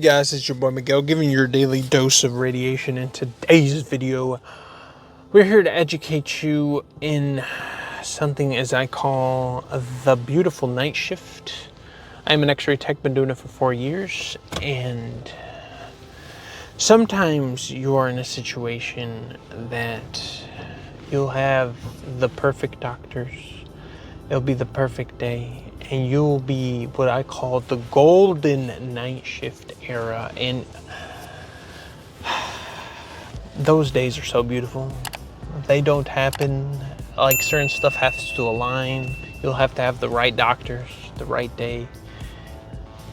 Guys, it's your boy Miguel giving you your daily dose of radiation. In today's video, we're here to educate you in something as I call the beautiful night shift. I'm an X-ray tech, been doing it for 4 years, and sometimes you are in a situation that you'll have the perfect doctors, it'll be the perfect day, and you'll be what I call the golden night shift era. And those days are so beautiful. They don't happen. Like, certain stuff has to align. You'll have to have the right doctors, the right day.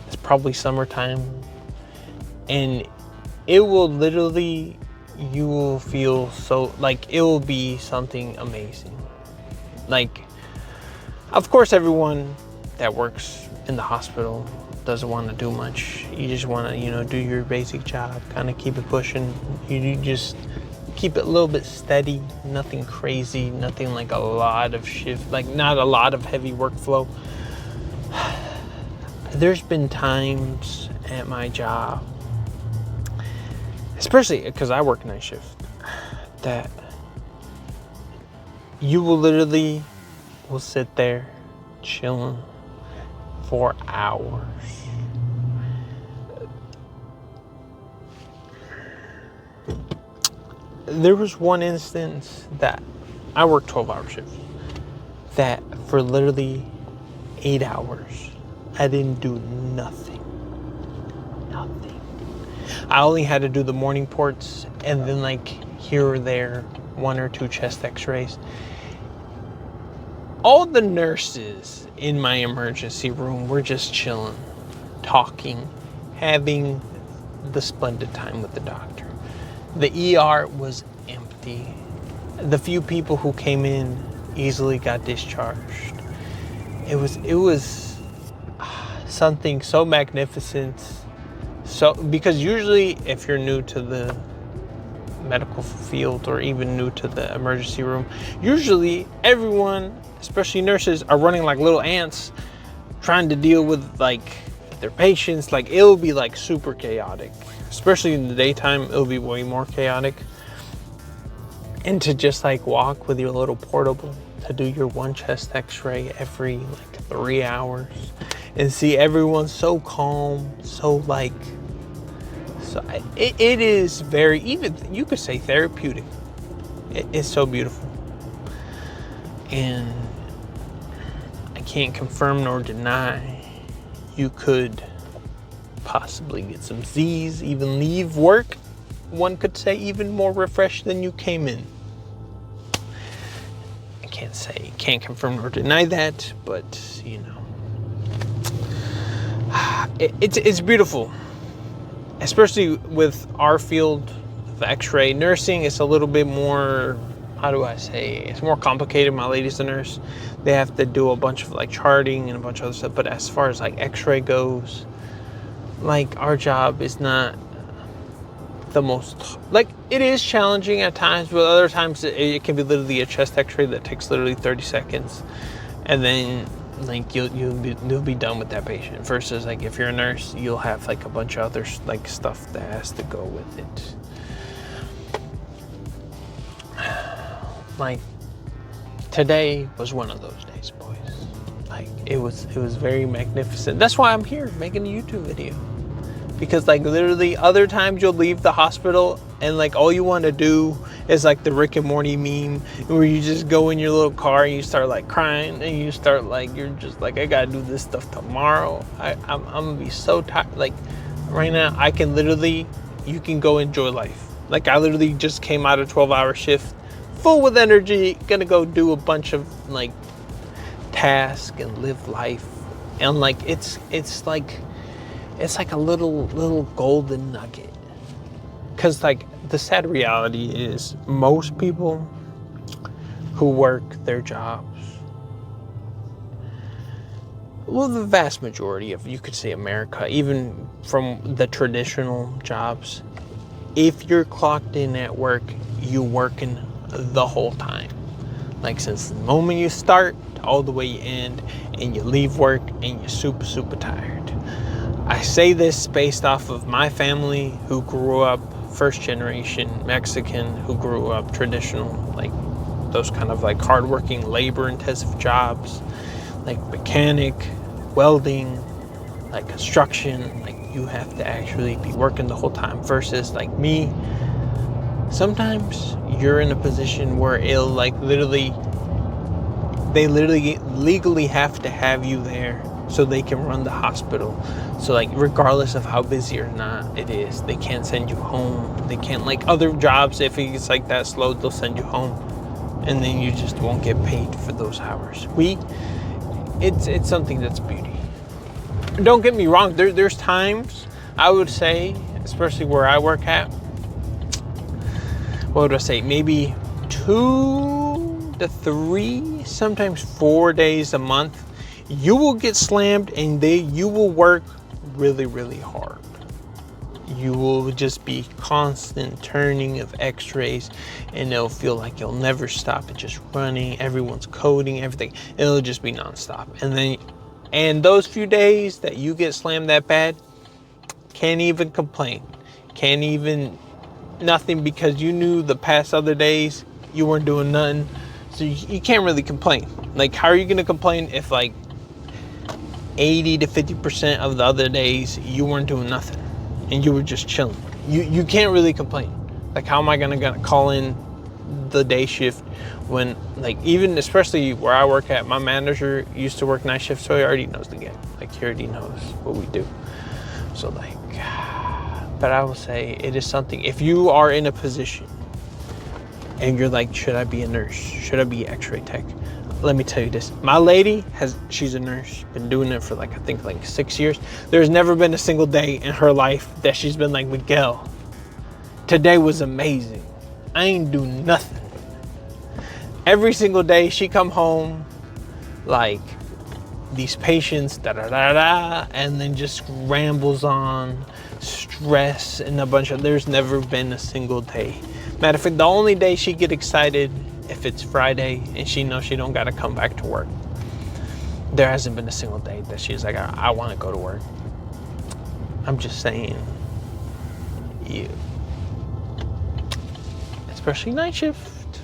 It's probably summertime. And it will literally, you will feel so, like, it will be something amazing. Like, of course, everyone that works in the hospital doesn't want to do much. You just want to, do your basic job, kind of keep it pushing. You just keep it a little bit steady, nothing crazy, nothing like a lot of shift, like not a lot of heavy workflow. There's been times at my job, especially because I work night shift, that you will sit there chilling for hours. There was one instance that I worked 12-hour shifts, that for literally 8 hours, I didn't do nothing. I only had to do the morning ports and then, like, here or there, 1 or 2 chest x-rays. All the nurses in my emergency room were just chilling, talking, having the splendid time with the doctor. The ER was empty. The few people who came in easily got discharged. It was something so magnificent. So, because usually if you're new to the medical field or even new to the emergency room, usually everyone, especially nurses, are running like little ants trying to deal with like their patients. Like, it'll be like super chaotic, especially in the daytime. It'll be way more chaotic. And to just like walk with your little portable to do your 1 chest x-ray every like 3 hours and see everyone so calm, so like, so it is very, even you could say therapeutic. It's so beautiful. And I can't confirm nor deny, you could possibly get some Z's, even leave work, one could say, even more refreshed than you came in. I can't confirm nor deny that, but it's beautiful. Especially with our field of x-ray nursing, it's a little bit more, how do I say, it's more complicated. My lady's a nurse. They have to do a bunch of like charting and a bunch of other stuff. But as far as like x-ray goes, like, our job is not the most, like, it is challenging at times, but other times it can be literally a chest x-ray that takes literally 30 seconds. And then like you'll be done with that patient, versus like if you're a nurse, you'll have like a bunch of other like stuff that has to go with it. Like, today was one of those days, boys. Like, it was very magnificent. That's why I'm here making a YouTube video, because like literally other times you'll leave the hospital and like all you want to do is like the Rick and Morty meme where you just go in your little car and you start like crying and you start like, you're just like, I gotta do this stuff tomorrow. I'm gonna be so tired. Like, right now I can literally, you can go enjoy life. Like, I literally just came out of 12-hour shift, full with energy, gonna go do a bunch of like tasks and live life. And like it's like a little golden nugget. Because like, the sad reality is most people who work their jobs, well, the vast majority of, you could say, America, even from the traditional jobs, if you're clocked in at work, you working the whole time. Like, since the moment you start all the way you end, and you leave work and you're super, super tired. I say this based off of my family, who grew up first generation Mexican, who grew up traditional, like those kind of like hardworking, labor intensive jobs, like mechanic, welding, like construction. Like you have to actually be working the whole time, versus like me. Sometimes you're in a position where it'll like they literally legally have to have you there so they can run the hospital. So like regardless of how busy or not it is, they can't send you home. They can't, like other jobs, if it's like that slow, they'll send you home and then you just won't get paid for those hours. It's something that's beauty. Don't get me wrong, there's times I would say, especially where I work at, what would I say, maybe 2 to 3, sometimes 4 days a month, you will get slammed and you will work really, really hard. You will just be constant turning of X-rays, and it'll feel like you'll never stop. It's just running, everyone's coding, everything. It'll just be nonstop. And those few days that you get slammed that bad, can't even complain. Can't even nothing, because you knew the past other days you weren't doing nothing. So you can't really complain. Like, how are you gonna complain if like 80 to 50% of the other days you weren't doing nothing and you were just chilling? You can't really complain. Like, how am I gonna call in the day shift when, like, even especially where I work at, my manager used to work night shift, so he already knows the game. Like, he already knows what we do. So like, but I will say it is something, if you are in a position and you're like, should I be a nurse? Should I be X-ray tech? Let me tell you this. My lady she's a nurse, been doing it for like, I think like 6 years. There's never been a single day in her life that she's been like, Miguel, today was amazing. I ain't do nothing. Every single day she come home, like, these patients, and then just rambles on, stress, and a bunch of, there's never been a single day. Matter of fact, the only day she get excited if it's Friday and she knows she don't gotta come back to work. There hasn't been a single day that she's like, I wanna go to work. I'm just saying, you, especially night shift,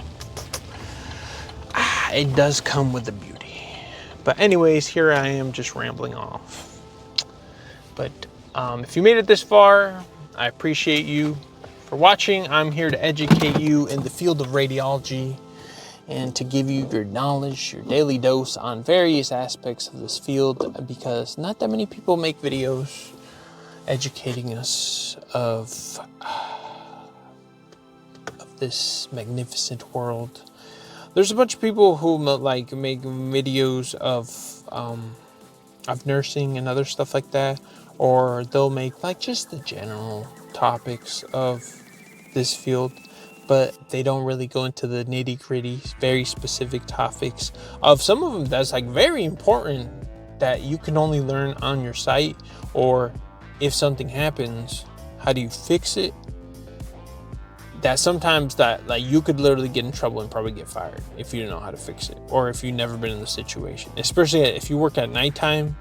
it does come with the beauty. But anyways, here I am just rambling off. But if you made it this far, I appreciate you for watching. I'm here to educate you in the field of radiology and to give you your knowledge, your daily dose on various aspects of this field, because not that many people make videos educating us of this magnificent world. There's a bunch of people who like make videos of nursing and other stuff like that, or they'll make like just the general topics of this field, but they don't really go into the nitty-gritty, very specific topics of some of them that's like very important that you can only learn on your site, or if something happens, how do you fix it? That sometimes that like you could literally get in trouble and probably get fired if you don't know how to fix it, or if you've never been in the situation, especially if you work at nighttime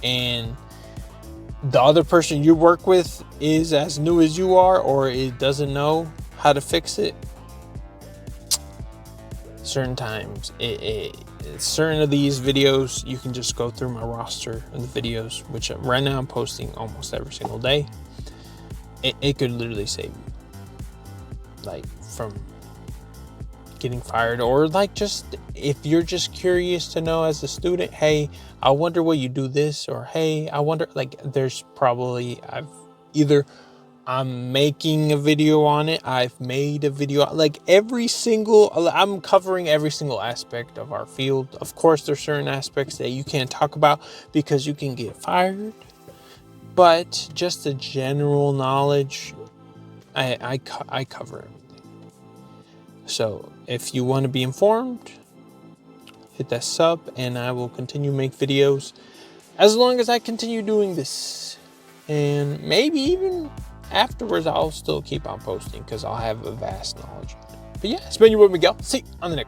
and the other person you work with is as new as you are, or it doesn't know how to fix it. Certain times, certain of these videos, you can just go through my roster of the videos, which right now I'm posting almost every single day. It could literally save you, like, from getting fired, or like just if you're just curious to know as a student, hey, I wonder why you do this, or hey, I wonder, like, there's probably I'm making a video on it, I've made a video, like I'm covering every single aspect of our field. Of course, there's certain aspects that you can't talk about because you can get fired, but just the general knowledge, I cover everything. So if you want to be informed, hit that sub, and I will continue to make videos as long as I continue doing this, and maybe even afterwards I'll still keep on posting because I'll have a vast knowledge. But yeah, it's been your boy Miguel. See you on the next one.